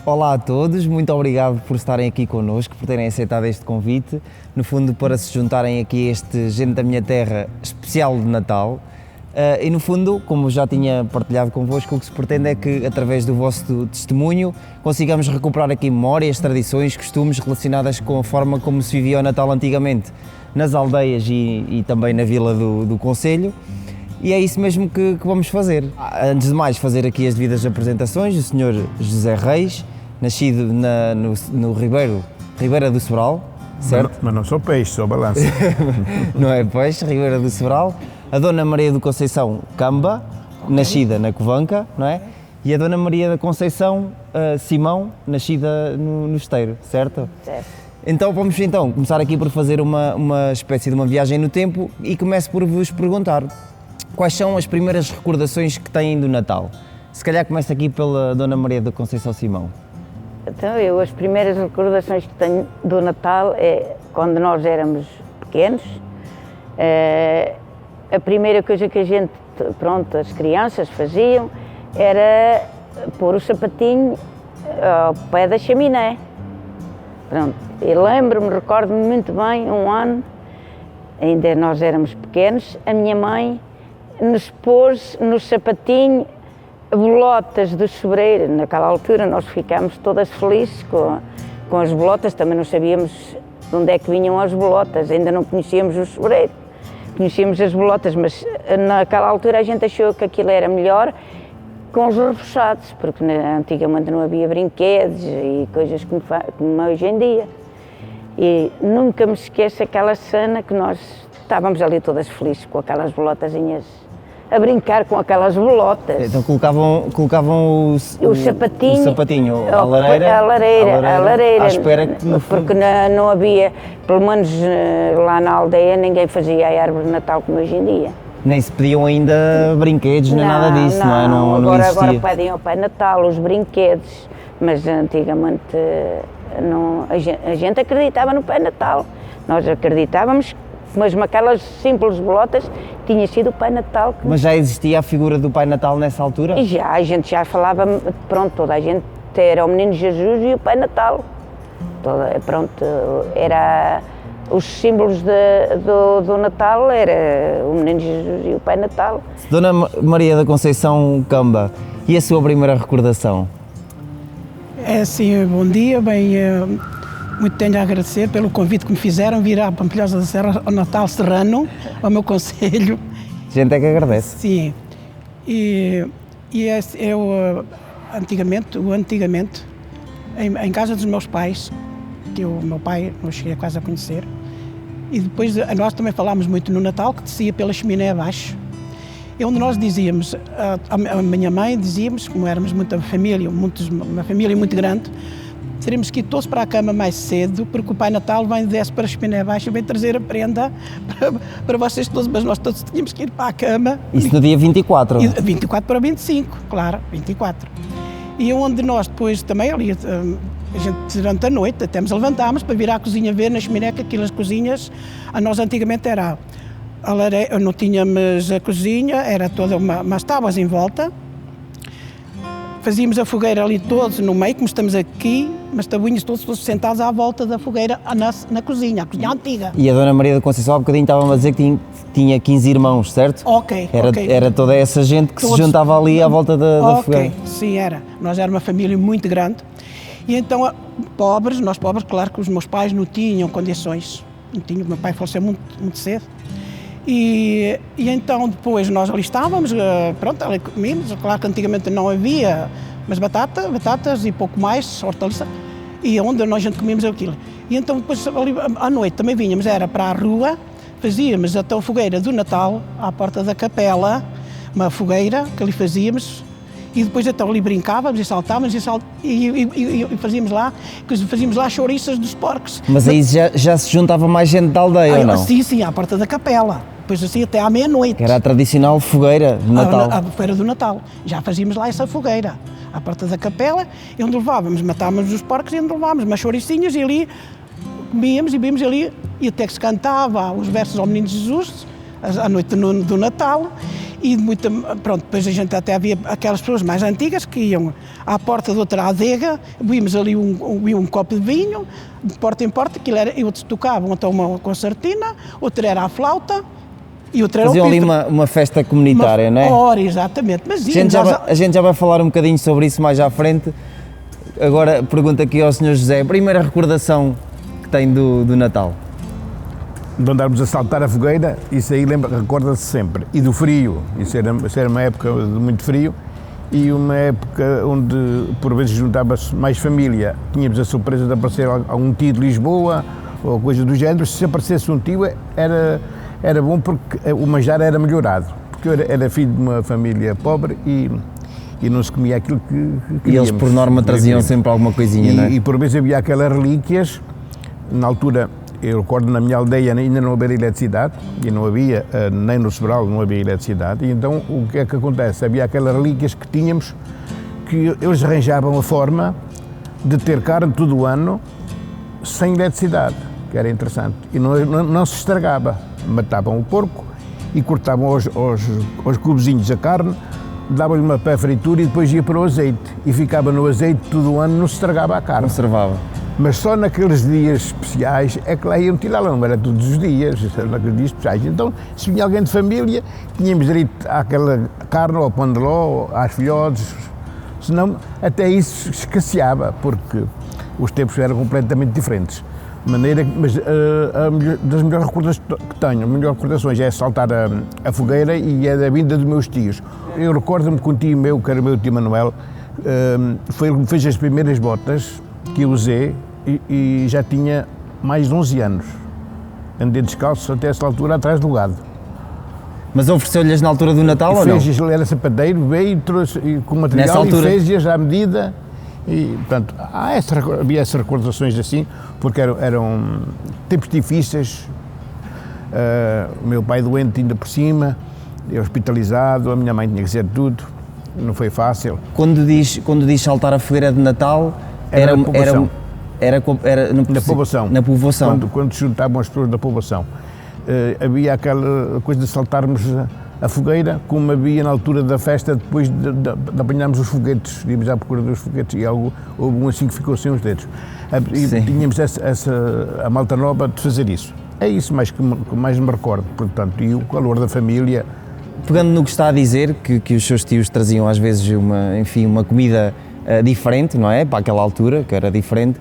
Olá a todos, muito obrigado por estarem aqui connosco, por terem aceitado este convite, no fundo para se juntarem aqui a este Gente da Minha Terra especial de Natal. E no fundo, como já tinha partilhado convosco, o que se pretende é que, através do vosso testemunho, consigamos recuperar aqui memórias, tradições, costumes relacionadas com a forma como se vivia o Natal antigamente, nas aldeias e também na vila do concelho. E é isso mesmo que vamos fazer. Antes de mais, fazer aqui as devidas apresentações, o Sr. José Reis, nascido no Ribeira do Sobral, certo? Mas não sou peixe, sou balança. Não é peixe, Ribeira do Sobral. A Dona Maria do Conceição Camba, nascida na Covanca, não é? E a Dona Maria da Conceição Simão, nascida no Esteiro, certo? Certo. Então vamos começar aqui por fazer uma espécie de uma viagem no tempo e começo por vos perguntar quais são as primeiras recordações que têm do Natal. Se calhar começo aqui pela Dona Maria da Conceição Simão. Então, as primeiras recordações que tenho do Natal é quando nós éramos pequenos. A primeira coisa que as crianças faziam era pôr o sapatinho ao pé da chaminé. Pronto, eu recordo-me muito bem, um ano, ainda nós éramos pequenos, a minha mãe nos pôs no sapatinho bolotas do sobreiro. Naquela altura nós ficámos todas felizes com as bolotas, também não sabíamos de onde é que vinham as bolotas, ainda não conhecíamos o sobreiro. Conhecíamos as bolotas, mas naquela altura a gente achou que aquilo era melhor com os reforçados, porque antigamente não havia brinquedos e coisas como hoje em dia. E nunca me esqueço aquela cena que nós estávamos ali todas felizes com aquelas bolotazinhas, a brincar com aquelas bolotas. Então colocavam o sapatinho à lareira, à espera que porque não havia, pelo menos lá na aldeia, ninguém fazia a árvore de Natal como hoje em dia. Nem se pediam ainda brinquedos, nem nada disso, não é? Não existia. Agora pedem ao Pai Natal os brinquedos, mas antigamente a gente acreditava no Pai Natal. Nós acreditávamos, mas aquelas simples bolotas tinha sido o Pai Natal. Mas já existia a figura do Pai Natal nessa altura? E a gente já falava, pronto, toda a gente era o Menino Jesus e o Pai Natal. Era os símbolos do Natal, era o Menino Jesus e o Pai Natal. Dona Maria da Conceição Camba, e a sua primeira recordação? É assim, bom dia, muito tenho a agradecer pelo convite que me fizeram vir à Pampilhosa da Serra ao Natal Serrano, ao meu concelho. A gente é que agradece. Sim, eu antigamente, em casa dos meus pais, que o meu pai não cheguei quase a conhecer, e depois nós também falámos muito no Natal, que descia pela chaminé abaixo, e onde nós dizíamos, a minha mãe dizíamos, como éramos uma família muito grande, teríamos que ir todos para a cama mais cedo, porque o Pai Natal desce para a chaminé abaixo e vem trazer a prenda para vocês todos, mas nós todos tínhamos que ir para a cama. Isso no dia 24? 24 para 25, claro, 24. E onde nós depois também, ali, a gente durante a noite, até nos levantámos para vir à cozinha ver na chaminé, que aquelas cozinhas, a nós antigamente era a lareira, não tínhamos a cozinha, era toda umas tábuas em volta. Fazíamos a fogueira ali todos no meio, como estamos aqui, mas tabuinhos todos sentados à volta da fogueira na cozinha, a cozinha antiga. E a Dona Maria da Conceição há bocadinho estava a dizer que tinha 15 irmãos, certo? Ok. Era toda essa gente que se juntava ali à volta da fogueira. Sim, era. Nós éramos uma família muito grande. E então, nós pobres, claro que os meus pais não tinham condições. Não tinham, meu pai faleceu muito, muito cedo. E então depois nós ali estávamos, ali comíamos, claro que antigamente não havia, mas batatas e pouco mais, hortaliça, e onde a gente comíamos aquilo. E então depois ali, à noite também vinhamos, era para a rua, fazíamos a fogueira do Natal, à porta da capela, uma fogueira que ali fazíamos, e depois então ali brincávamos e saltávamos e fazíamos lá chouriças dos porcos. Mas aí já se juntava mais gente da aldeia, ou não? Sim, à porta da capela. Depois assim até à meia-noite. Era a tradicional fogueira de Natal. A fogueira do Natal. Já fazíamos lá essa fogueira, à porta da capela, e onde matávamos os porcos e onde levávamos umas chouricinhas e ali comíamos e bebíamos ali, e até que se cantava os versos ao Menino Jesus, à noite do Natal, e muita, pronto, depois a gente até havia aquelas pessoas mais antigas que iam à porta de outra adega, vimos ali um copo de vinho, de porta em porta, aquilo era, e outros tocavam então uma concertina, outra era a flauta, e outra era Faziam o ali pífaro. uma festa comunitária, não é? Ora, exatamente. Mas A gente já vai falar um bocadinho sobre isso mais à frente. Agora pergunto aqui ao Sr. José, a primeira recordação que tem do Natal? De andarmos a saltar a fogueira, isso aí recorda-se sempre. E do frio, isso era uma época de muito frio e uma época onde por vezes juntava-se mais família. Tínhamos a surpresa de aparecer algum tio de Lisboa ou coisa do género. Se aparecesse um tio era bom porque o manjar era melhorado. Porque eu era filho de uma família pobre e não se comia aquilo que queríamos. E eles por norma traziam sempre alguma coisinha, não é? E por vezes havia aquelas relíquias, na altura. Eu recordo na minha aldeia ainda não havia eletricidade, e não havia, nem no Sobral não havia eletricidade, e então o que é que acontece? Havia aquelas relíquias que tínhamos, que eles arranjavam a forma de ter carne todo o ano sem eletricidade, que era interessante, e não se estragava. Matavam o porco e cortavam aos cubozinhos a carne, davam-lhe uma pré-fritura e depois ia para o azeite, e ficava no azeite todo o ano, não se estragava a carne. Conservava. Mas só naqueles dias especiais é que lá iam tirá-la, não era todos os dias, era naqueles dias especiais. Então, se vinha alguém de família, tínhamos direito àquela carne, ao pão de ló, às filhotes, senão até isso escasseava, porque os tempos eram completamente diferentes. Mas das melhores recordações que tenho, as melhores recordações é saltar a fogueira e é da vinda dos meus tios. Eu recordo-me que um tio meu, que era o meu tio Manuel, foi ele que me fez as primeiras botas que eu usei e já tinha mais de 11 anos. Andei descalço até essa altura atrás do gado. Mas ofereceu-lhes na altura do Natal ou não? Ele era sapateiro, veio e trouxe com material e fez-lhes à medida. E, portanto, havia essas recordações assim, porque eram tempos difíceis. O meu pai doente ainda por cima, hospitalizado, a minha mãe tinha que ser tudo, não foi fácil. Quando diz saltar a fogueira de Natal, Era na povoação. Na povoação. Quando se juntavam as pessoas da povoação. Havia aquela coisa de saltarmos a fogueira, como havia na altura da festa, depois de apanharmos os foguetes, íamos à procura dos foguetes e houve um assim que ficou sem os dedos. E tínhamos a malta nova de fazer isso. É isso mais que mais me recordo, portanto, e o calor da família. Pegando no que está a dizer, que os seus tios traziam às vezes uma comida diferente, não é? Para aquela altura, que era diferente.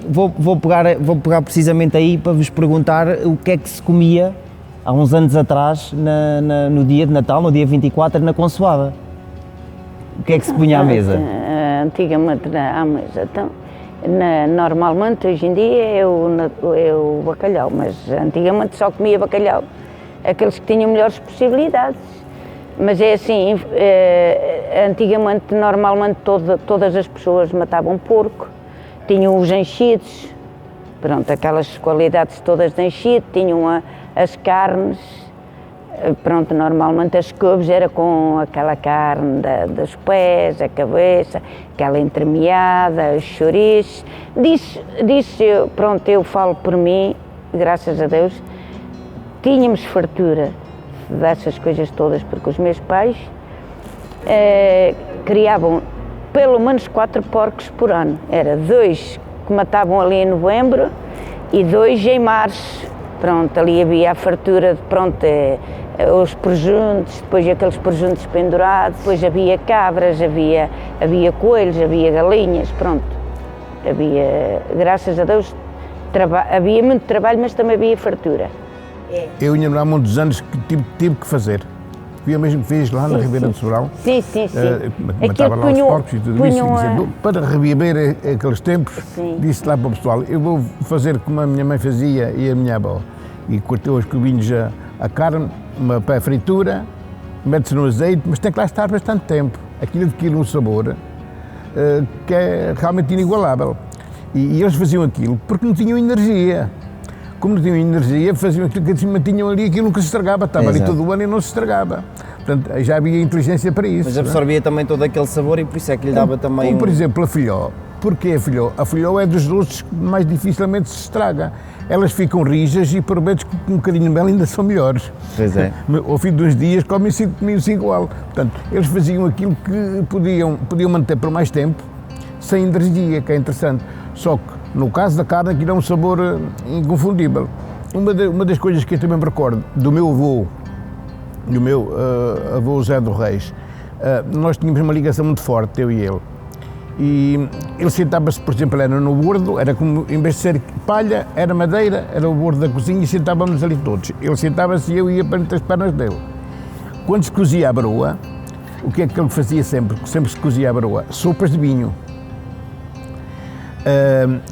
Vou pegar precisamente aí para vos perguntar o que é que se comia há uns anos atrás, no dia de Natal, no dia 24, na Consoada. O que é que se punha à mesa? Antigamente à mesa. Então, normalmente, hoje em dia, é o bacalhau, mas antigamente só comia bacalhau aqueles que tinham melhores possibilidades. Mas é assim, antigamente, normalmente, todas as pessoas matavam porco, tinham os enchidos, pronto, aquelas qualidades todas de enchido, tinham as carnes, pronto, normalmente as couves era com aquela carne dos pés, a cabeça, aquela entremeada, os chouriços. Disso, pronto, eu falo por mim, graças a Deus, tínhamos fartura dessas coisas todas, porque os meus pais criavam pelo menos 4 porcos por ano. Era 2 que matavam ali em novembro e 2 em março. Pronto, ali havia a fartura de, pronto, os presuntos, depois aqueles presuntos pendurados, depois havia cabras, havia coelhos, havia galinhas, pronto. Havia, graças a Deus, havia muito trabalho, mas também havia fartura. Eu ainda há muitos anos que tive que fazer. Fui eu mesmo que fiz lá na Ribeira do Sobral. Sim. Matava lá os porcos e tudo isso. Para reviver aqueles tempos, disse lá para o pessoal, eu vou fazer como a minha mãe fazia e a minha avó. E cortou os cubinhos a carne, uma pré-fritura, mete-se no azeite, mas tem que lá estar bastante tempo. Aquilo adquire um sabor que é realmente inigualável. E eles faziam aquilo porque não tinham energia. Como não tinham energia, faziam aquilo que mantinham ali, aquilo nunca se estragava, estava ali todo o ano e não se estragava. Portanto, já havia inteligência para isso. Mas absorvia também todo aquele sabor e por isso é que lhe dava também... Por exemplo, a filhó. Porquê a filhó? A filhó é dos doces que mais dificilmente se estraga. Elas ficam rijas e por vezes com um bocadinho de mel ainda são melhores. Pois é. Ao fim de uns dias comem-se igual. Portanto, eles faziam aquilo que podiam manter por mais tempo, sem energia, que é interessante. Só que, no caso da carne, aquilo é um sabor inconfundível. Uma das coisas que eu também me recordo do meu avô José do Reis, nós tínhamos uma ligação muito forte, eu e ele. E ele sentava-se, por exemplo, era no bordo, era como, em vez de ser palha, era madeira, era o bordo da cozinha e sentávamos ali todos. Ele sentava-se e eu ia para entre as pernas dele. Quando se cozia a broa, o que é que ele fazia sempre? Sempre se cozia a broa? Sopas de vinho.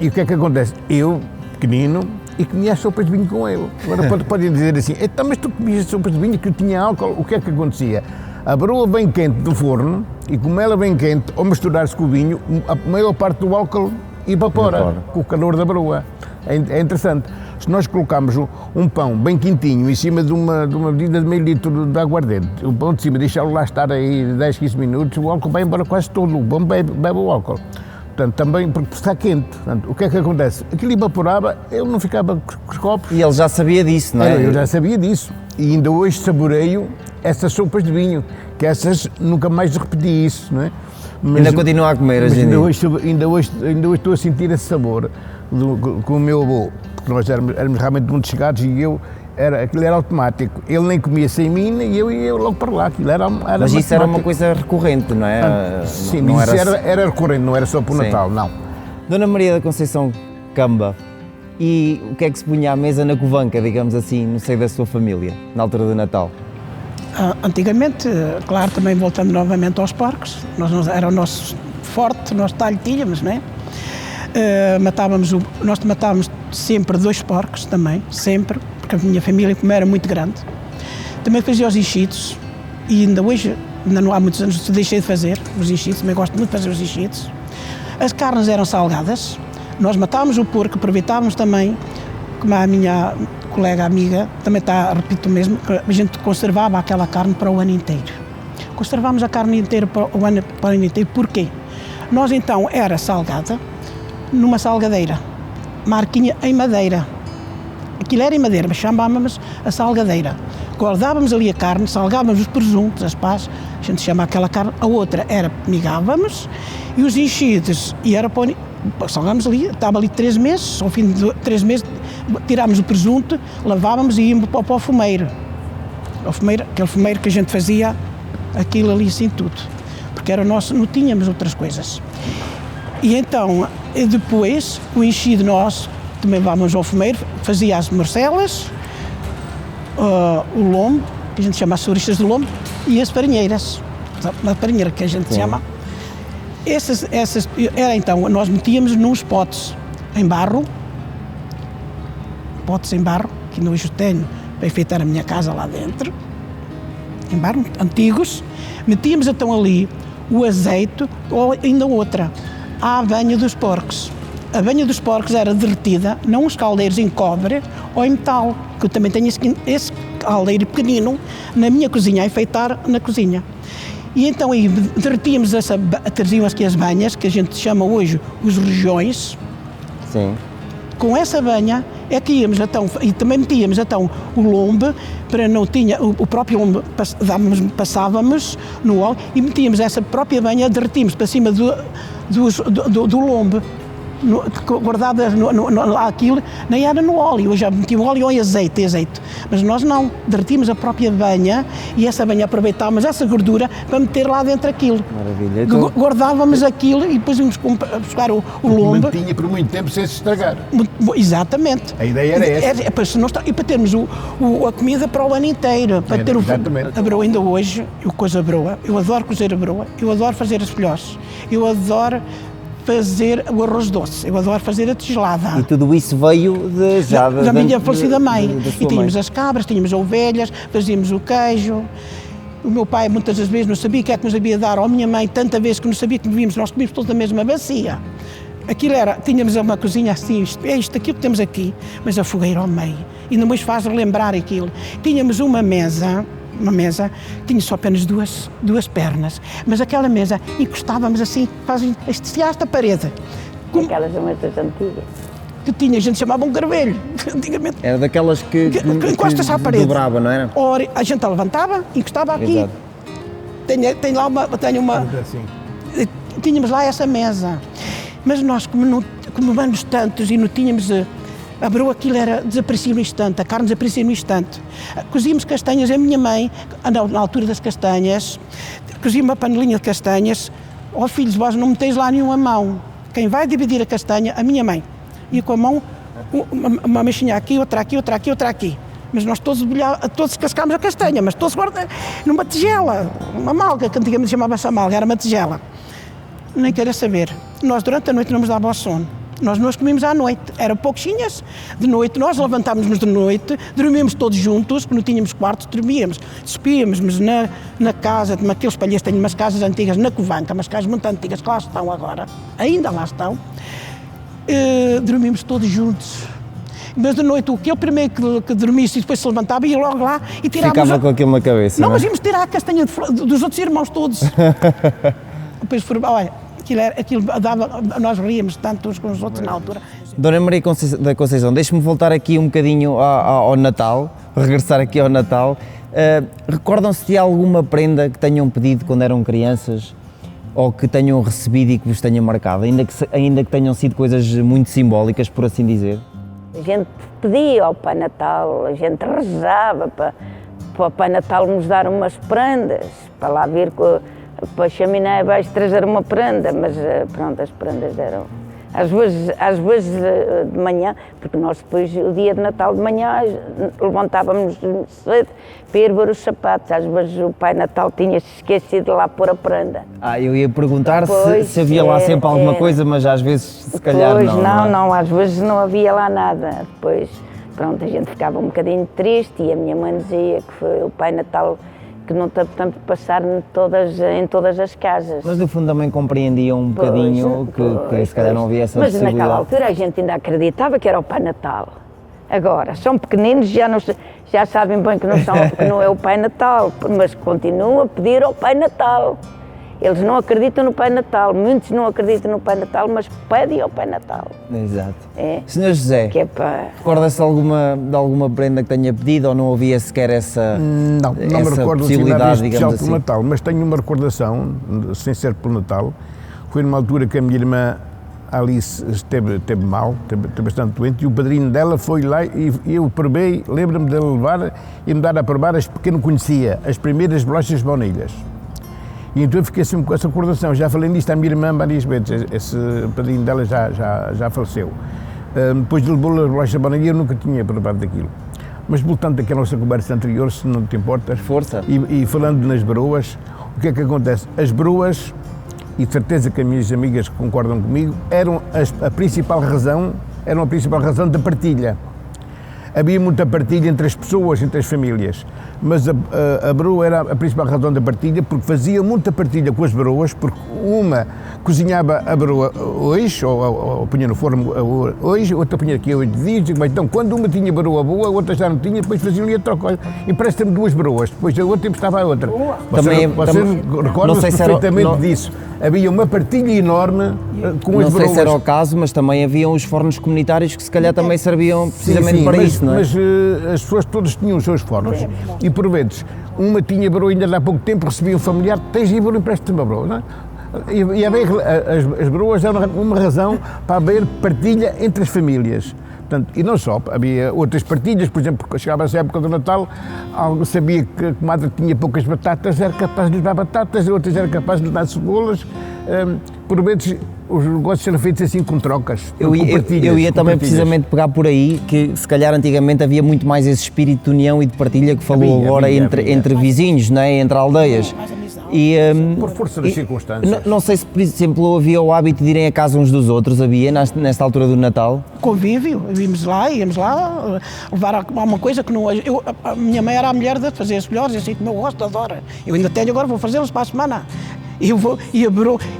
E o que é que acontece? Eu, pequenino, e comia as sopas de vinho com ele. Agora podem dizer assim, então, mas tu comias sopas de vinho que tinha álcool, o que é que acontecia? A broa bem quente do forno, e como ela bem quente, ao misturar-se com o vinho, a maior parte do álcool evapora com o calor da broa. É interessante. Se nós colocarmos um pão bem quentinho em cima de uma medida de meio litro de aguardente, o pão de cima, deixá-lo lá estar aí 10, 15 minutos, o álcool vai embora quase todo, o pão bebe o álcool. Portanto, também porque está quente. Portanto, o que é que acontece? Aquilo evaporava, ele não ficava com os copos. E ele já sabia disso, não é? Eu já sabia disso. E ainda hoje saboreio essas sopas de vinho, que essas nunca mais repeti isso, não é? Mas, ainda continua a comer hoje em dia. Ainda hoje estou a sentir esse sabor com o meu avô, porque nós éramos realmente muito chegados e aquilo era automático. Ele nem comia sem mim e eu ia logo para lá. Mas isso era uma coisa recorrente, não é? Sim, não isso era recorrente, não era só para o Natal, não. Dona Maria da Conceição Camba, e o que é que se punha à mesa na covanca, digamos assim, no seio da sua família, na altura do Natal? Antigamente, claro, também voltando novamente aos porcos, era o nosso forte, nós talho tínhamos, não é? Nós matávamos sempre 2 porcos também, sempre, porque a minha família, como era muito grande, também fazia os enchidos, e ainda hoje, ainda não há muitos anos, deixei de fazer os enchidos, também gosto muito de fazer os enchidos. As carnes eram salgadas, nós matávamos o porco, aproveitávamos também, como a minha colega amiga, também repito o mesmo, que a gente conservava aquela carne para o ano inteiro. Conservámos a carne inteira para o ano inteiro, porquê? Nós então era salgada, numa salgadeira, marquinha em madeira. Aquilo era em madeira, mas chamávamos a salgadeira. Guardávamos ali a carne, salgávamos os presuntos, as pás, a gente chama aquela carne, a outra era migávamos, e os enchidos, e era para salgámos ali, estava ali 3 meses, ao fim de 3 meses tirámos o presunto, lavávamos e íamos para o fumeiro. Aquele fumeiro que a gente fazia aquilo ali assim tudo, porque era nosso, não tínhamos outras coisas. E então, depois, o enchido nosso, também vamos ao fumeiro, fazia as morcelas, o lombo, que a gente chama as chouriças de lombo, e as farinheiras, na farinheira que a gente chama. Então, nós metíamos nos potes em barro, que hoje tenho para enfeitar a minha casa lá dentro, em barro, antigos, metíamos então ali o azeite, ou ainda outra, a banha dos porcos. A banha dos porcos era derretida, não os caldeiros em cobre ou em metal, que eu também tenho esse caldeiro pequenino na minha cozinha, a enfeitar na cozinha. E então aí derretíamos traziam aqui as banhas, que a gente chama hoje os rojões. Sim. Com essa banha é que íamos então, e também metíamos então o lombo, para não tinha, o próprio lombo passávamos no óleo e metíamos essa própria banha, derretíamos para cima do lombo. Guardado lá aquilo, nem era no óleo, eu já metia o óleo e azeite, mas nós não, derretíamos a própria banha e essa banha aproveitávamos essa gordura para meter lá dentro aquilo. Maravilha. Então, guardávamos aquilo e depois íamos buscar o lombo. Mantinha por muito tempo sem se estragar. Exatamente. A ideia era essa. E para termos a comida para o ano inteiro, para ter a broa. Ainda hoje, eu cozo a broa, eu adoro cozer a broa, eu adoro fazer as filhós, eu adoro fazer o arroz doce, eu adoro fazer a tigelada. E tudo isso veio da minha falecida mãe. E tínhamos as cabras, tínhamos as ovelhas, fazíamos o queijo. O meu pai muitas das vezes não sabia o que é que nos havia de dar, ou a minha mãe tanta vez que não sabia que nós comíamos todos da mesma bacia. Aquilo tínhamos uma cozinha assim, isto aqui que temos aqui, mas a fogueira ao meio. E depois faz relembrar aquilo. Tínhamos uma mesa uma mesa, tinha só apenas duas pernas, mas aquela mesa encostávamos assim, quase esta parede. Aquelas mesas antigas. Que tinha, a gente chamava um garvelho, antigamente. Era daquelas que encosta-se à parede. dobrava, não era? Ora, a gente a levantava, encostava aqui. Exato. Tem lá uma... Assim. Tínhamos lá essa mesa. Mas nós, como vamos tantos e não tínhamos... A broa, aquilo desaparecia no instante, a carne desaparecia no instante. Cozíamos castanhas, a minha mãe, na altura das castanhas, cozia uma panelinha de castanhas. Ó filhos, vós não meteis lá nenhuma mão. Quem vai dividir a castanha, a minha mãe. Ia com a mão, uma mexinha aqui, outra aqui, outra aqui, outra aqui. Mas nós todos cascámos a castanha, mas todos numa tigela, uma malga, que antigamente chamava-se a malga, era uma tigela. Nem queria saber. Nós durante a noite não nos dava ao sono. Nós não as comíamos à noite, eram pouquinhas. De noite, nós levantávamos-nos de noite, dormíamos todos juntos, porque não tínhamos quartos, dormíamos. Despíamos na casa, naqueles palheiros, tenho umas casas antigas na Covanca, umas casas muito antigas que lá estão agora, ainda lá estão. Dormíamos todos juntos. Mas de noite, aquele primeiro que dormisse e depois se levantava, ia logo lá e tirávamos... Ficava com aquilo na cabeça, não, não é? mas íamos tirar a castanha dos outros irmãos todos. Depois, olha, nós ríamos tanto uns com os outros na altura. Dona Maria da Conceição, deixe-me voltar aqui um bocadinho ao Natal, regressar aqui ao Natal. Recordam-se de alguma prenda que tenham pedido quando eram crianças ou que tenham recebido e que vos tenham marcado, ainda que tenham sido coisas muito simbólicas, por assim dizer? A gente pedia ao Pai Natal, a gente rezava para o Pai Natal nos dar umas prendas, para lá vir para a chaminé abaixo trazer uma prenda, mas pronto, as prendas eram... Às vezes de manhã, porque nós depois, o dia de Natal de manhã, levantávamos cedo para ir ver os sapatos. Às vezes o Pai Natal tinha-se esquecido de lá pôr a prenda. Eu ia perguntar Pois, se havia lá sempre alguma coisa, mas às vezes se calhar pois, não. não, às vezes não havia lá nada. Depois, pronto, a gente ficava um bocadinho triste e a minha mãe dizia que foi o Pai Natal que não teve tempo de passar em todas as casas. Mas no fundo também compreendiam um bocadinho que se calhar não havia essa Mas possibilidade. naquela altura a gente ainda acreditava que era o Pai Natal. Agora, são pequeninos, já sabem bem que não é o Pai Natal, mas continuam a pedir ao Pai Natal. Eles não acreditam no Pai Natal, muitos não acreditam no Pai Natal, mas pedem ao Pai Natal. Exato. É. Sr. José, Que é para... recorda-se de alguma prenda que tenha pedido ou não havia sequer essa Não me recordo de nada especial pelo Natal, mas tenho uma recordação, sem ser pelo Natal. Foi numa altura que a minha irmã Alice esteve mal, esteve bastante doente, e o padrinho dela foi lá e eu provei, lembro-me de levar e me dar a provar porque eu não conhecia as primeiras bolachas de baunilhas. E então eu fiquei sempre com essa recordação. Já falei nisto à minha irmã várias vezes, esse padrinho dela já faleceu. Depois de levou as bolachas de baunilha, eu nunca tinha provado daquilo. Mas voltando àquela nossa conversa anterior, se não te importas, Força. E falando nas broas, o que é que acontece? As broas, e de certeza que as minhas amigas concordam comigo, eram a principal razão da partilha. Havia muita partilha entre as pessoas, entre as famílias, mas a broa era a principal razão da partilha, porque fazia muita partilha com as broas, porque uma cozinhava a broa hoje, ou punha no forno hoje, outra punha aqui 8 dias, então quando uma tinha broa boa, a outra já não tinha, depois faziam a troca, e parece-me duas broas, depois a outra emprestava a outra. Vocês recordam-se perfeitamente disso. Havia uma partilha enorme com as broas. Não sei se era o caso, mas também haviam os fornos comunitários que se calhar também serviam precisamente para isso, não é? Mas as pessoas todas tinham os seus fornos. E por vezes, uma tinha broa ainda há pouco tempo, recebia um familiar, tens aí broa, empresta-me a broa, não é? E as broas eram uma razão para haver partilha entre as famílias. Portanto, e não só, havia outras partilhas, por exemplo, quando chegava-se a época do Natal, algo sabia que a comadre tinha poucas batatas, era capaz de lhe dar batatas, outras era capaz de lhe dar cebolas. Por vezes, os negócios eram feitos assim com trocas. Eu ia também precisamente pegar por aí, que se calhar antigamente havia muito mais esse espírito de união e de partilha que falou agora entre vizinhos, não é? Entre aldeias. Por força das circunstâncias. Não sei se, por exemplo, havia o hábito de irem a casa uns dos outros, havia nesta altura do Natal? Convívio, íamos lá, levar alguma coisa que não... A minha mãe era a mulher de fazer as melhores, assim como eu gosto, adoro. Eu ainda tenho agora, vou fazê-los para a semana. Eu vou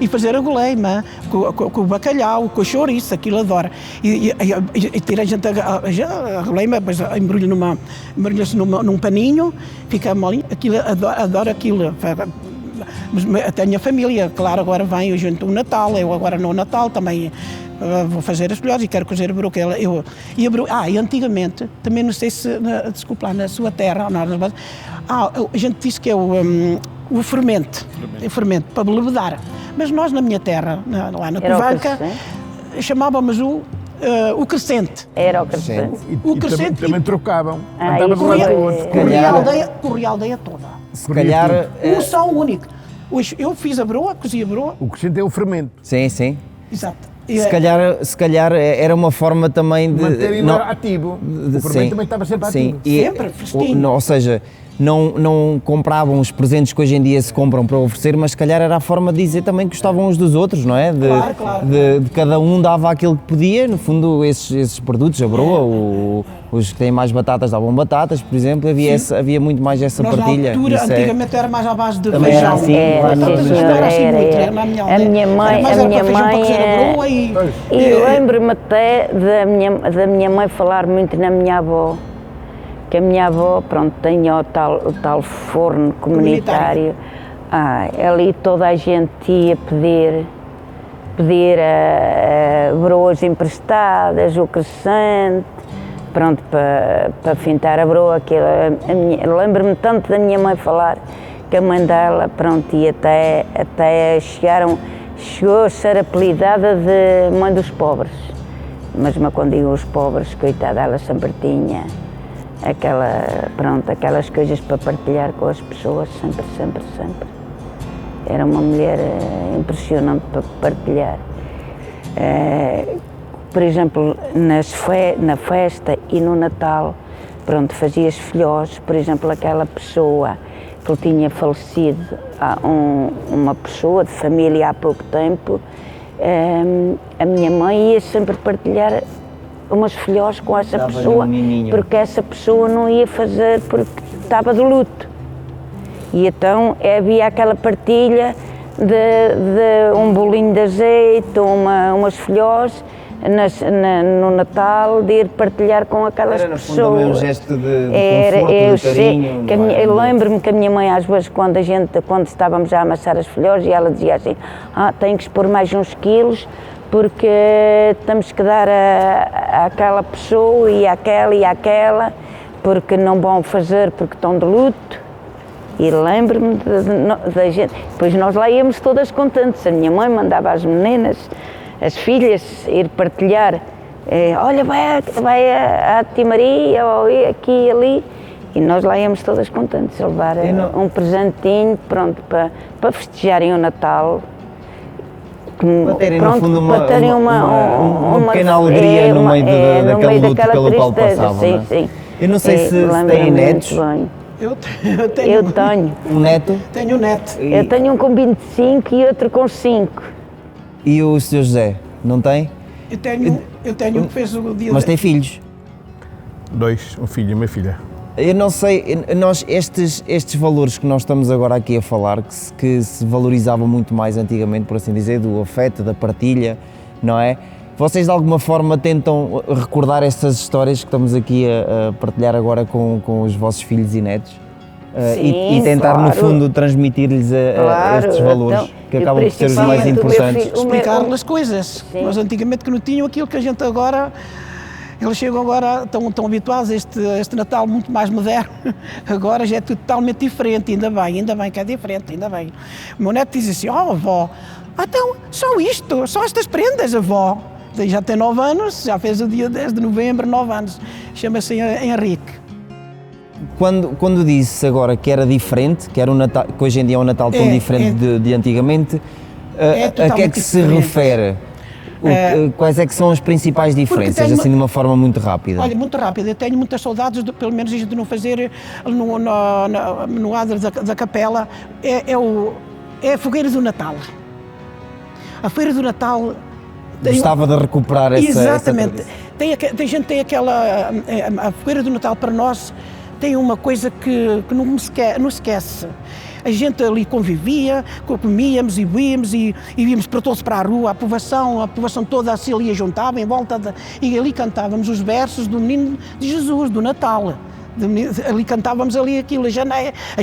e fazer a goleima com o bacalhau, com o chouriço, aquilo adora. E tira a gente a goleima, depois embrulha-se num paninho, fica molinho, aquilo, adoro aquilo. Mas tenho a família, claro, agora vem o Natal, eu agora no Natal também vou fazer as colheres e quero cozer a broa. E antigamente, também não sei se, desculpa lá, na sua terra, a gente disse que é o fermento para lebedar. Mas nós na minha terra, lá na Covanca, chamávamos o crescente. Era o crescente. O crescente também trocavam. Corria a aldeia toda. Se calhar... Um só único. Eu fiz a broa, cozi a broa. O crescente é o fermento. Sim, sim. Exato. Se calhar era uma forma também de... manterem ativo. O fermento também estava sempre ativo. Sempre, fresquinho. Ou seja, não compravam os presentes que hoje em dia se compram para oferecer, mas se calhar era a forma de dizer também que gostavam uns dos outros, não é? Claro. De cada um dava aquilo que podia, no fundo esses produtos, a broa, os que têm mais batatas davam batatas, por exemplo, havia muito mais essa partilha. Na altura, antigamente era mais à base de também feijão. era assim, A minha mãe, eu lembro-me até da minha mãe falar muito na minha avó, que a minha avó, pronto, tinha o tal forno comunitário. Ali toda a gente ia pedir broas emprestadas, o crescente, pronto, para fintar a broa. Lembro-me tanto da minha mãe falar, que a mãe dela, pronto, e até chegou a ser apelidada de mãe dos pobres. Mas quando digo os pobres, coitada, ela sempre tinha aquelas coisas para partilhar com as pessoas, sempre. Era uma mulher impressionante para partilhar. Por exemplo, na festa e no Natal, pronto, fazia-se filhós, por exemplo, aquela pessoa que tinha falecido, uma pessoa de família há pouco tempo, a minha mãe ia sempre partilhar umas filhós com essa pessoa, porque essa pessoa não ia fazer porque estava de luto. E então havia aquela partilha de um bolinho de azeite, umas filhós no Natal, de ir partilhar com aquelas pessoas. Era no fundo também um gesto de conforto, de carinho. Eu lembro-me que a minha mãe, às vezes, quando estávamos a amassar as filhós, e ela dizia assim, tenho que expor mais uns quilos, porque temos que dar àquela pessoa e àquela, porque não vão fazer porque estão de luto. E lembro-me da gente, depois nós lá íamos todas contentes, a minha mãe mandava as meninas, as filhas, ir partilhar, olha, vai a Tia Maria, ou aqui e ali, e nós lá íamos todas contentes a levar um presentinho, pronto, para festejarem o Natal. Para terem, no fundo, uma pequena alegria no meio daquele luto pelo qual passavam. Sim. Eu não sei se têm netos. Eu tenho. Um neto? Tenho um neto. Eu tenho um com 25 e outro com 5. E o Sr. José, não tem? Eu tenho um que fez o dia... Mas tem filhos? 2, um filho e uma filha. Eu não sei, estes valores que nós estamos agora aqui a falar, que se valorizavam muito mais antigamente, por assim dizer, do afeto, da partilha, não é? Vocês de alguma forma tentam recordar estas histórias que estamos aqui a partilhar agora com os vossos filhos e netos? Sim, e tentar, claro, no fundo, transmitir-lhes estes valores, então, que acabam por ser os mais importantes. Explicar-lhes as coisas. Sim. Nós antigamente que não tinham aquilo que a gente agora... Eles chegam agora, estão habituados a este Natal muito mais moderno, agora já é tudo totalmente diferente, ainda bem que é diferente, ainda bem. O meu neto diz assim, avó, então só isto, só estas prendas, avó. Já tem 9 anos, já fez o dia 10 de novembro, 9 anos, chama-se Henrique. Quando disse agora que era diferente, que era um Natal, que hoje em dia é um Natal tão diferente de antigamente, a que é que se refere? Quais é que são as principais diferenças, assim de uma forma muito rápida? Olha, muito rápida, eu tenho muitas saudades, pelo menos de não fazer no adro da capela, é a fogueira do Natal. A feira do Natal... Gostava de recuperar essa... Exatamente. Tem gente que tem aquela... A fogueira do Natal para nós tem uma coisa que não esquece. a gente ali convivia, comíamos e bebíamos e íamos para todos para a rua, a povoação toda se ali juntava em volta e ali cantávamos os versos do menino de Jesus, do Natal. Ali cantávamos ali aquilo, as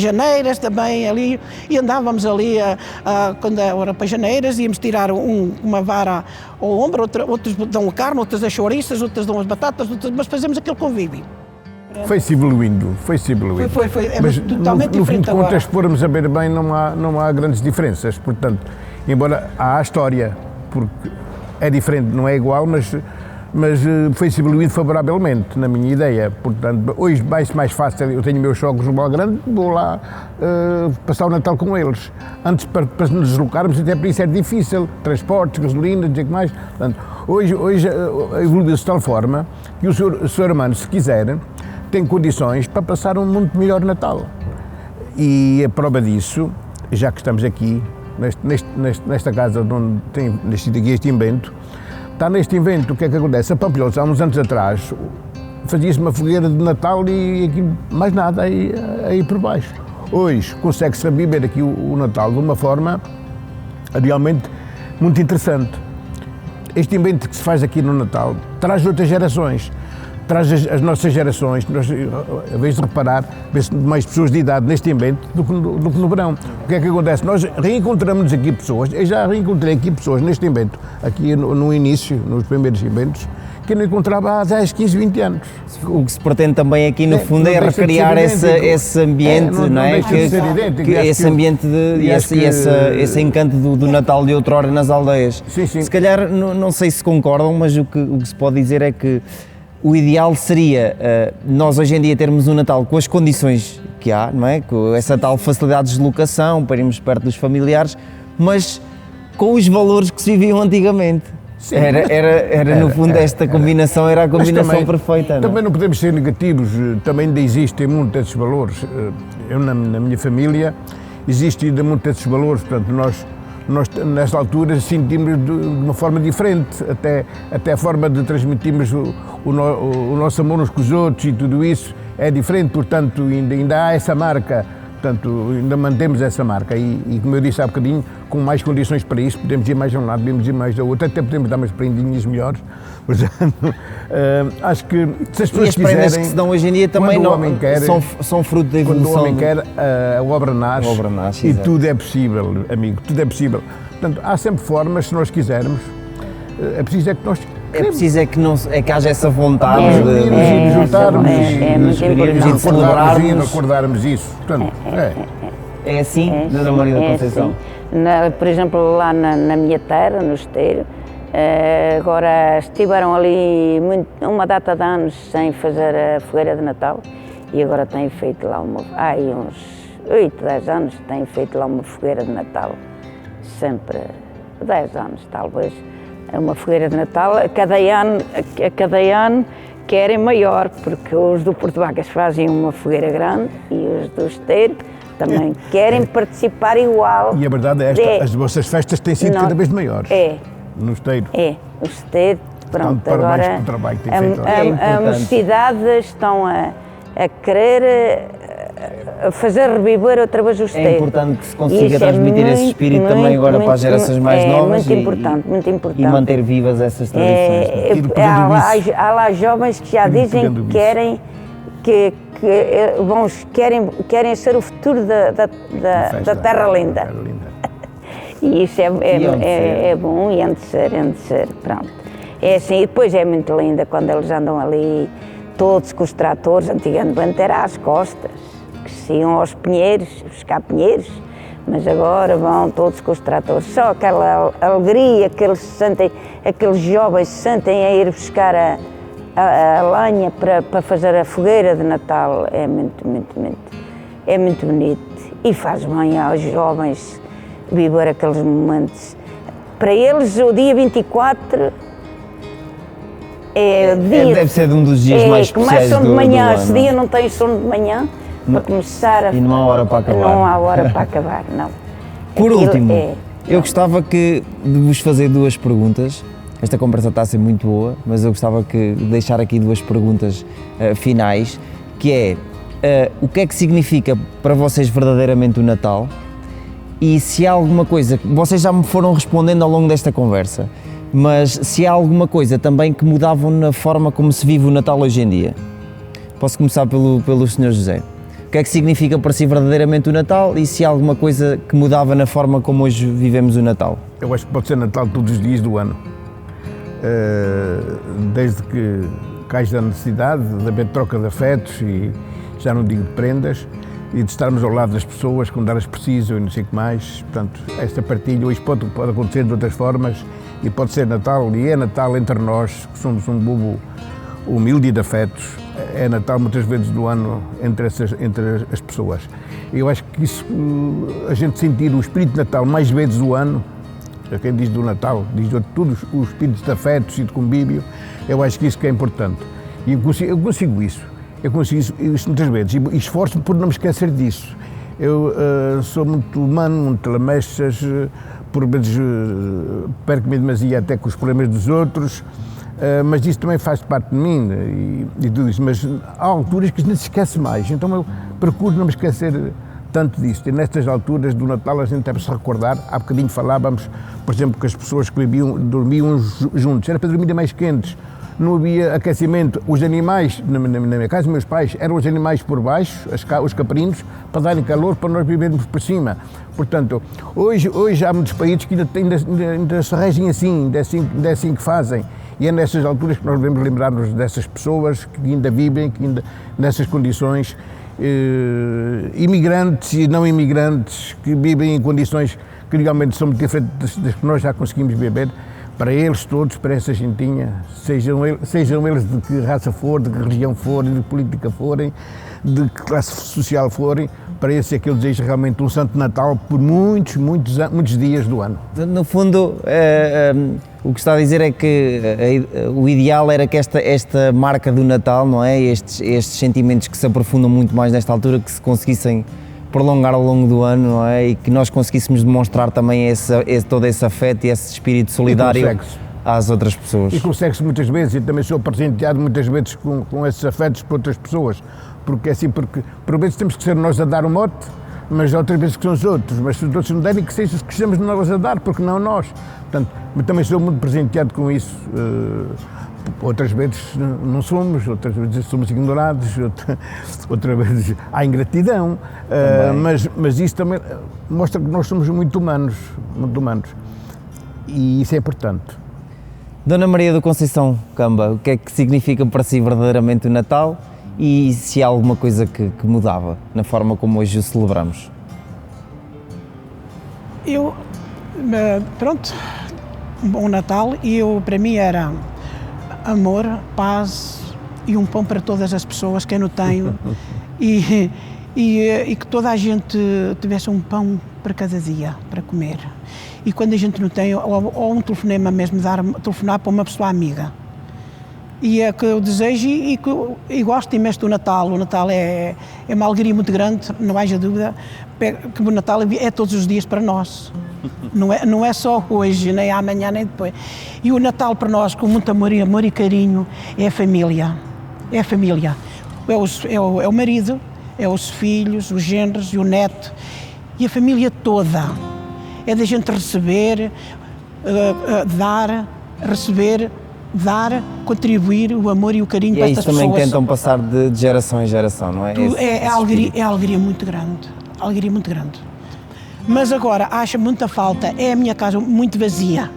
janeiras também ali, e andávamos ali, quando era para janeiras, íamos tirar uma vara ao ombro, outros dão a carne, outras as chouriças, outras dão as batatas, mas fazemos aquele convívio. Foi-se evoluindo, foi-se evoluindo. Foi, mas totalmente no fim diferente de contas, agora. se formos a ver bem, não há grandes diferenças, portanto, embora há a história, porque é diferente, não é igual, mas foi-se evoluído favoravelmente, na minha ideia. Portanto, hoje vai-se mais fácil, eu tenho meus sogros no Valgrande, vou lá passar o Natal com eles. Antes, para nos deslocarmos, até por isso era difícil, transportes, gasolina, dizer que mais. Portanto, hoje evoluiu-se de tal forma que o senhor humano, se quiser, tem condições para passar um muito melhor Natal. E a prova disso, já que estamos aqui, nesta casa onde tem nascido aqui este invento, está neste invento, o que é que acontece? A Pampilhosa, há uns anos atrás, fazia-se uma fogueira de Natal e aquilo, mais nada, aí por baixo. Hoje consegue-se viver aqui o Natal de uma forma realmente muito interessante. Este invento que se faz aqui no Natal traz outras gerações, traz as nossas gerações, a vez de reparar, vê-se mais pessoas de idade neste invento do que no verão. O que é que acontece? Nós reencontramos aqui pessoas, eu já reencontrei aqui pessoas neste invento, aqui no início, nos primeiros inventos, que eu não encontrava há 10, 15, 20 anos. O que se pretende também aqui no fundo é deixa de recriar ser esse ambiente, não é? deixa de ser idêntico. Que esse ambiente esse encanto do Natal de outrora nas aldeias. Sim. Se calhar, não sei se concordam, mas o que se pode dizer é que o ideal seria nós hoje em dia termos um Natal com as condições que há, não é? Com essa tal facilidade de deslocação, para irmos perto dos familiares, mas com os valores que se viviam antigamente. Sim. Era no fundo esta combinação, era a combinação perfeita. Também não podemos ser negativos, também ainda existem muitos desses valores. Eu na minha família existem ainda muitos desses valores, portanto nós nesta altura sentimos de uma forma diferente, até a forma de transmitirmos o nosso amor uns com os outros e tudo isso é diferente, portanto ainda há essa marca, portanto ainda mantemos essa marca e como eu disse há bocadinho, com mais condições para isso, podemos ir mais a um lado, podemos ir mais ao outro, até podemos dar umas prendinhas melhores, portanto acho que se as pessoas quiserem... E as prendas que se dão hoje em dia também são fruto da evolução. Quando o homem quer, a obra nasce e exato. tudo é possível, amigo, tudo é possível. Portanto, há sempre formas, se nós quisermos, é preciso que nós... É preciso que haja essa vontade de nos juntarmos e celebrarmos. Recordarmos isso. Portanto, é assim, Dona Maria da Conceição? Por exemplo, lá na minha terra, no Esteiro, agora estiveram ali uma data de anos sem fazer a fogueira de Natal e agora têm feito lá há uns 8, 10 anos têm feito lá uma fogueira de Natal, sempre 10 anos talvez, uma fogueira de Natal, a cada ano querem maior, porque os do Porto Vacas fazem uma fogueira grande e os do Esteiro também querem participar igual. E a verdade é esta, as vossas festas têm sido cada vez maiores. No Esteiro. O Esteiro, pronto, tanto agora pelo trabalho que tem feito. A mocidade estão a querer fazer reviver outra vez o Esteiro. É importante que se consiga transmitir esse espírito também agora para as gerações mais novas muito importante. E manter vivas essas tradições. Há lá jovens que já dizem que querem querem ser o futuro da Terra Linda. E isso é bom e há de ser, pronto. É assim, e depois é muito linda quando eles andam ali, todos com os tratores, antigamente era às costas, que se iam aos pinheiros, buscar pinheiros, mas agora vão todos com os tratores. Só aquela alegria que eles sentem, aqueles jovens se sentem a ir buscar a lenha para fazer a fogueira de Natal, é muito bonito e faz bem aos jovens viver aqueles momentos. Para eles o dia 24 é o dia... Deve ser um dos dias mais especiais começam de manhã, esse dia não tem sono de manhã, para começar a... E não há hora para acabar. Não há hora para acabar, não. Por último, eu gostava de vos fazer duas perguntas. Esta conversa está a ser muito boa, mas eu gostava de deixar aqui duas perguntas finais, que é, o que é que significa para vocês verdadeiramente o Natal e se há alguma coisa, vocês já me foram respondendo ao longo desta conversa, mas se há alguma coisa também que mudavam na forma como se vive o Natal hoje em dia. Posso começar pelo Sr. José. O que é que significa para si verdadeiramente o Natal e se há alguma coisa que mudava na forma como hoje vivemos o Natal? Eu acho que pode ser Natal todos os dias do ano. Desde que haja a necessidade de haver troca de afetos e já não digo de prendas e de estarmos ao lado das pessoas quando elas precisam e não sei o que mais. Portanto, esta partilha hoje pode acontecer de outras formas e pode ser Natal e é Natal entre nós, que somos um povo humilde e de afetos. É Natal muitas vezes do ano entre as pessoas. Eu acho que isso, a gente sentir o espírito de Natal mais vezes do ano, quem diz do Natal, diz de todos os espíritos de afetos e de convívio, eu acho que isso que é importante. E eu consigo isso muitas vezes e esforço-me por não me esquecer disso. Eu sou muito humano, muito lamechas, por vezes perco-me demasiado até com os problemas dos outros, mas isso também faz parte de mim e tudo isso, mas há alturas que a gente se esquece mais, então eu procuro não me esquecer tanto disso. E nestas alturas do Natal a gente deve se recordar, há bocadinho falávamos, por exemplo, que as pessoas que dormiam juntos, era para dormirem mais quentes, não havia aquecimento, os animais, na minha casa, meus pais, eram os animais por baixo, os caprinos, para darem calor para nós vivermos por cima. Portanto, hoje há muitos países que ainda se regem assim, ainda é assim que fazem. E é nessas alturas que nós devemos lembrar-nos dessas pessoas que ainda vivem, que ainda nessas condições, imigrantes e não imigrantes, que vivem em condições que realmente são muito diferentes das que nós já conseguimos viver. Para eles todos, para essa gentinha, sejam eles de que raça for, de que religião forem, de que política forem, de que classe social forem, para esse é que eu desejo realmente um Santo Natal por muitos dias do ano. No fundo, o que está a dizer é que o ideal era que esta marca do Natal, não é? Estes sentimentos que se aprofundam muito mais nesta altura, que se conseguissem prolongar ao longo do ano, não é? E que nós conseguíssemos demonstrar também todo esse afeto e esse espírito solidário às outras pessoas. E consegue-se muitas vezes, e também sou presenteado muitas vezes com esses afetos por outras pessoas, porque por vezes temos que ser nós a dar o mote, mas outras vezes que são os outros, mas se os outros não derem, que seja que sejamos nós a dar, porque não nós. Portanto, mas também sou muito presenteado com isso. Outras vezes não somos, outras vezes somos ignorados, outras vezes há ingratidão, mas isso também mostra que nós somos muito humanos, e isso é importante. Dona Maria da Conceição Camba, o que é que significa para si verdadeiramente o Natal e se há alguma coisa que mudava na forma como hoje o celebramos? Um bom Natal, para mim era amor, paz e um pão para todas as pessoas, que eu não tenho, e que toda a gente tivesse um pão para cada dia, para comer. E quando a gente não tem, ou um telefonema mesmo, telefonar para uma pessoa amiga. E é que eu desejo e gosto imenso do Natal. O Natal é uma alegria muito grande, não haja dúvida, que o Natal é todos os dias para nós. Não é só hoje, nem amanhã, nem depois. E o Natal para nós, com muito amor e carinho, é a família. É a família. É o marido, é os filhos, os genros e o neto. E a família toda. É da gente receber, dar, contribuir o amor e o carinho para estas pessoas. E é isso também que tentam passar de geração em geração, não é? É alegria muito grande. Alegria muito grande. Mas agora, acho muita falta, é a minha casa muito vazia,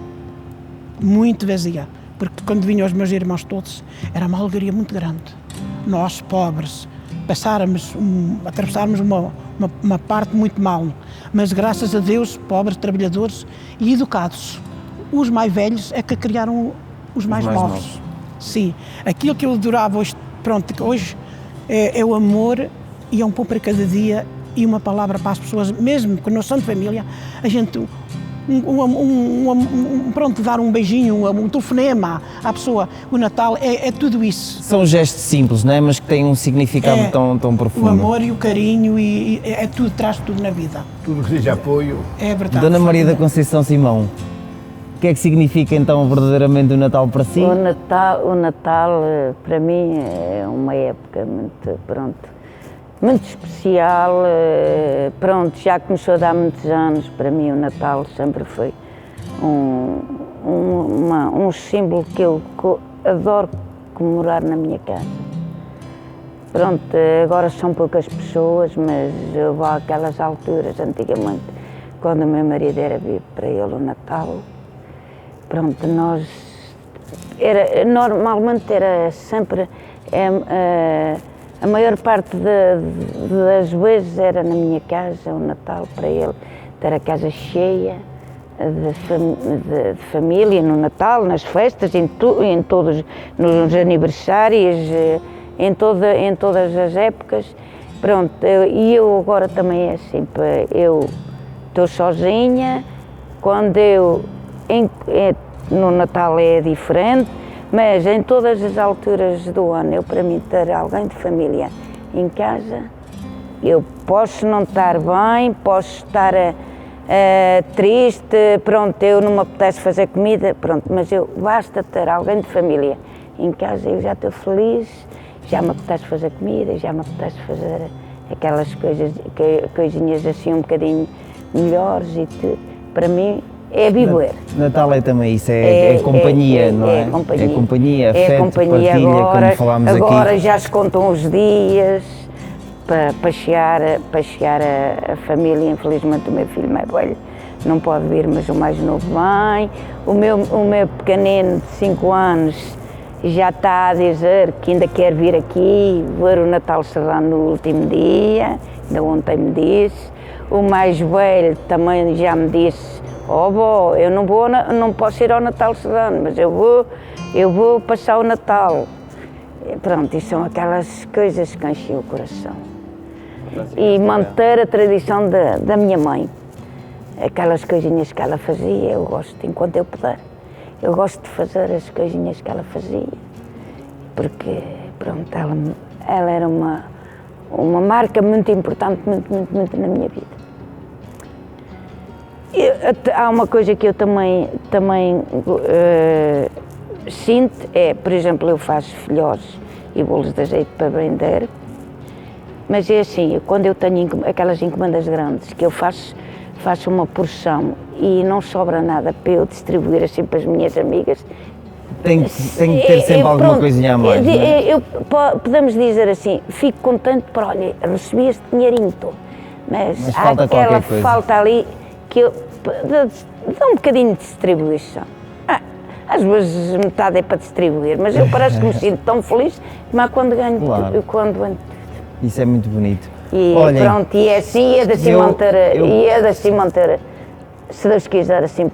porque quando vinham os meus irmãos todos, era uma alegria muito grande. Nós, pobres, atravessáramos uma parte muito mal, mas graças a Deus, pobres, trabalhadores e educados. Os mais velhos é que criaram os mais novos. Sim, aquilo que eu adorava hoje, hoje é o amor e é um pão para cada dia, e uma palavra para as pessoas, mesmo que não são de família, a gente, dar um beijinho, um telefonema à pessoa. O Natal é tudo isso. São gestos simples, não é? Mas que têm um significado tão profundo. O amor e o carinho, e tudo, traz tudo na vida. Tudo que seja apoio. É verdade. Dona Maria da Conceição Simão, o que é que significa então verdadeiramente o Natal para si? O Natal para mim é uma época muito, muito especial. Pronto, já começou a dar muitos anos. Para mim o Natal sempre foi um símbolo que eu adoro comemorar na minha casa. Pronto, agora são poucas pessoas, mas houve aquelas alturas, antigamente, quando o meu marido era vivo, para ele o Natal, pronto, normalmente era sempre, a maior parte das vezes era na minha casa, o Natal para ele, ter a casa cheia de família, no Natal, nas festas, em todos, nos aniversários, em todas as épocas. Pronto, e eu agora também é assim, eu estou sozinha, quando no Natal é diferente, mas em todas as alturas do ano, eu para mim ter alguém de família em casa, eu posso não estar bem, posso estar triste, pronto, eu não me apetece fazer comida, pronto, mas basta ter alguém de família em casa, eu já estou feliz, já me apetece fazer comida, já me apetece fazer aquelas coisinhas assim um bocadinho melhores e tudo. Para mim é viver. Natal é também isso, é companhia, não é? Companhia. É companhia, É afeto, companhia partilha, agora, como falámos aqui. agora já se contam os dias para chegar a família. Infelizmente o meu filho mais velho não pode vir, mas o mais novo vem. O meu pequenino de 5 anos já está a dizer que ainda quer vir aqui ver o Natal Serrano no último dia, ainda ontem me disse. O mais velho também já me disse: "Oh, vó, eu não posso ir ao Natal Serrano, mas eu vou passar o Natal." E pronto, e são aquelas coisas que enchem o coração. E manter a tradição da minha mãe, aquelas coisinhas que ela fazia, eu gosto, enquanto eu puder. Eu gosto de fazer as coisinhas que ela fazia, porque pronto, ela era uma marca muito importante, muito na minha vida. Há uma coisa que eu também sinto, por exemplo, eu faço filhós e bolos de azeite para vender, mas é assim, quando eu tenho aquelas encomendas grandes, que eu faço uma porção e não sobra nada para eu distribuir assim para as minhas amigas. Tem que ter sempre alguma coisinha a mais, não é? Podemos dizer assim, fico contente por, olha, recebi este dinheirinho todo, mas há falta aquela qualquer coisa. falta ali que eu dá um bocadinho de distribuição. Às vezes metade é para distribuir, mas eu parece que me sinto tão feliz, mas quando ganho, Claro. quando Isso é muito bonito. e Olhem, pronto, e é assim, é de assim manter, se Deus quiser, assim,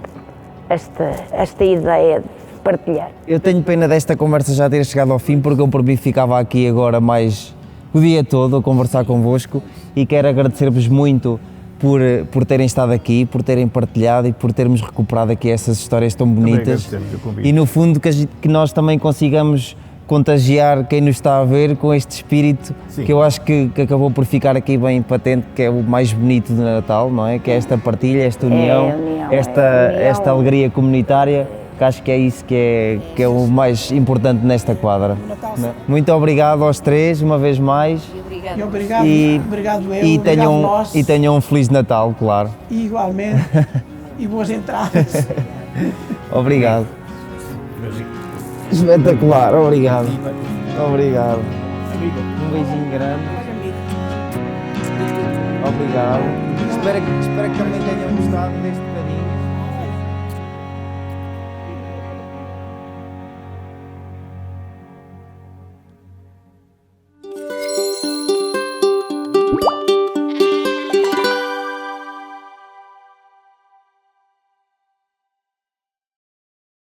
esta ideia de partilhar. eu tenho pena desta conversa já ter chegado ao fim, porque eu por mim ficava aqui agora mais o dia todo a conversar convosco, e quero agradecer-vos muito por terem estado aqui, por terem partilhado e por termos recuperado aqui essas histórias tão bonitas. agradecemos o convite. E no fundo que nós também consigamos contagiar quem nos está a ver com este espírito. Sim. Que eu acho que acabou por ficar aqui bem patente, que é o mais bonito do Natal, não é? Que é esta partilha, esta união, esta alegria comunitária, que acho que é isso que é o mais importante nesta quadra. Muito obrigado aos três, uma vez mais. E obrigado, obrigado eu, e obrigado nós. tenham um Feliz Natal, claro. E igualmente, e boas entradas. Obrigado. Espetacular, obrigado. Obrigado. Um beijinho grande. Obrigado. Espero que também tenham gostado deste